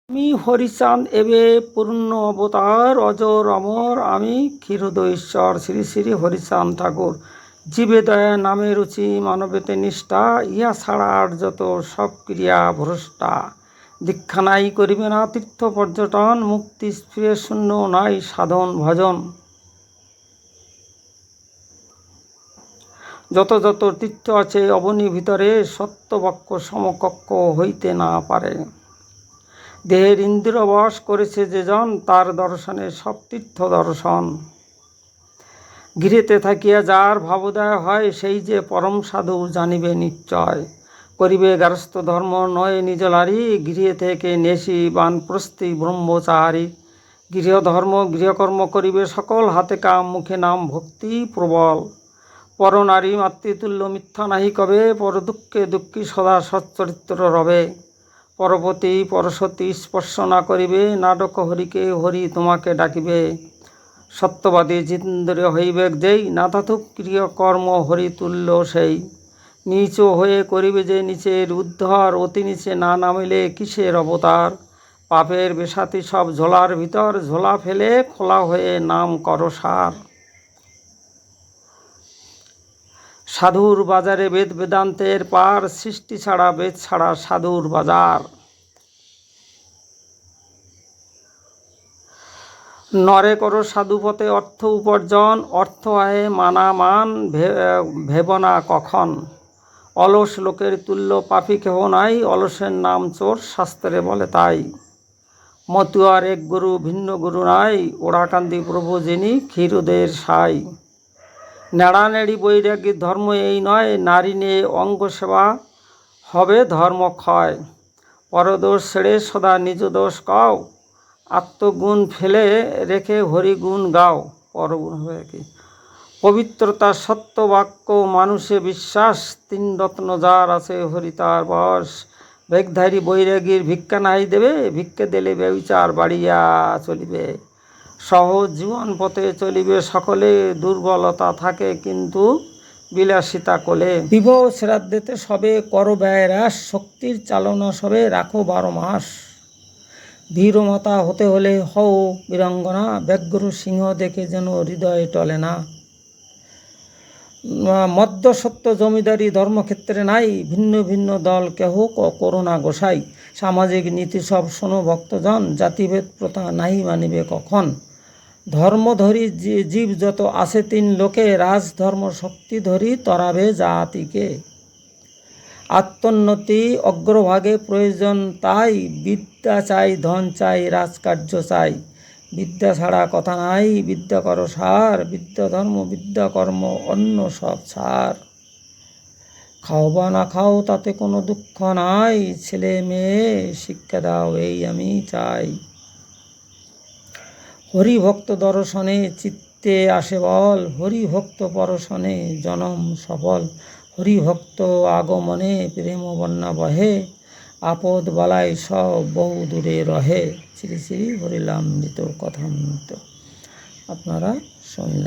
আমি হরিচাঁদ এবে পূর্ণ অবতার অজর অমর আমি ক্ষীরোদয় ঈশ্বর শ্রী শ্রী হরিচাঁদ ঠাকুর। জীবে দয়া নামে রুচি মানবেতে নিষ্ঠা ইহা ছাড়া আর যত সব ক্রিয়া ভ্রষ্টা। দীক্ষা নাই করিবে না তীর্থ পর্যটন মুক্তি স্পৃহে শূন্য নাই সাধন ভজন। যত যত তীর্থ আছে অবনী ভিতরে সত্যবাক্য সমকক্ষ হইতে না পারে। দেহের ইন্দ্রিয় বশ করেছে যে জন তার দর্শনে সব তীর্থ দর্শন। গৃহেতে থাকিয়া যার ভাবোদয় হয় সেই যে পরম সাধু জানিবে নিশ্চয়। করিবে গারস্থ ধর্ম নয় নিজলারি গৃহে থেকে নেশি বানপ্রস্থি ব্রহ্মচারী। গৃহধর্ম গৃহকর্ম করিবে সকল হাতে কাম মুখে নাম ভক্তি প্রবল। পরনারী মাতৃতুল্য মিথ্যা নাহি কবে পর দুঃখে দুঃখী সদা সচ্চরিত্র রবে। পরপতি পরসতী স্পর্শ না করিবে নাটক হরিকে হরি তোমাকে ডাকিবে। সত্যবাদী জিতেন্দ্রিয় হইবেক যেই না থাকুক ক্রিয়কর্ম হরি তুল্য সেই। নিচ হয়ে করিবে যে নিচের উদ্ধার অতি নিচে না নামিলে কিসের অবতার। পাপের বেসাতি সব ঝোলার ভিতর ঝোলা ফেলে খোলা হয়ে নাম করো সার। সাধুর বাজারে বেদ বেদান্তের পার সৃষ্টি ছাড়া বেদ ছাড়া সাধুর বাজার। নরে করো সাধুপথে অর্থ উপার্জন অর্থ আয়ে মানা মান ভেবনা কখন। অলস লোকের তুল্য পাপী কেহ নাই অলসের নাম চোর শাস্ত্রে বলে তাই। মতুয়ার এক গুরু ভিন্ন গুরু নাই ওড়াকান্দি প্রভু যিনি ক্ষীরোদের সাই। নেড়ানেড়ি বৈরাগীর ধর্ম এই নয় নারী নিয়ে অঙ্গ সেবা হবে ধর্মক্ষয়। পরদোষ ছেড়ে সদা নিজ দোষ কও আত্মগুণ ফেলে রেখে হরিগুণ গাও। পরগুণ হবে কি পবিত্রতা সত্য বাক্য মানুষে বিশ্বাস তিন রত্ন যার আছে হরি তার বশ। বেগধারী বৈরাগীর ভিক্ষা নাই দেবে ভিক্ষে দিলে ব্যভিচার বাড়িয়া চলিবে। সহজ জীবন পথে চলিবে সকলে দুর্বলতা থাকে কিন্তু বিলাসিতা কোলে। বিবাহ শ্রাদ্ধেতে সবে করো ব্যয় হ্রাস শক্তির চালনা সবে রাখো 12 মাস। বীরমাতা হতে হলে হও বীরাঙ্গনা ব্যগ্র সিংহ দেখে যেন হৃদয়ে টলে না। মদ্য সত্য জমিদারি ধর্মক্ষেত্রে নাই ভিন্ন ভিন্ন দল কেহ করোনা গোসাই। সামাজিক নীতি সব শোনো ভক্তজন জাতিভেদ প্রথা নাহি মানিবে কখন। ধর্ম ধরি জীব যত আছে 3 লোকে রাজধর্ম শক্তি ধরি তরাবে জাতিকে। আত্মোন্নতি অগ্রভাগে প্রয়োজন তাই বিদ্যা চাই ধন চাই রাজকার্য চাই। বিদ্যা ছাড়া কথা নাই বিদ্যা করো সার বিদ্যা ধর্ম বিদ্যা কর্ম অন্য সব ছাড়। খাও বা না খাও তাতে কোনো দুঃখ নাই ছেলে মেয়ে শিক্ষা দাও এই আমি চাই। হরিভক্ত দর্শনে চিত্তে আসে বল হরিভক্ত পরশনে জনম সফল। হরিভক্ত আগমনে প্রেম বন্যা বহে আপদ বালাই সব বহু দূরে রহে। শ্রী শ্রী হরিলামৃত কথামৃত। আপনারা শুনলেন।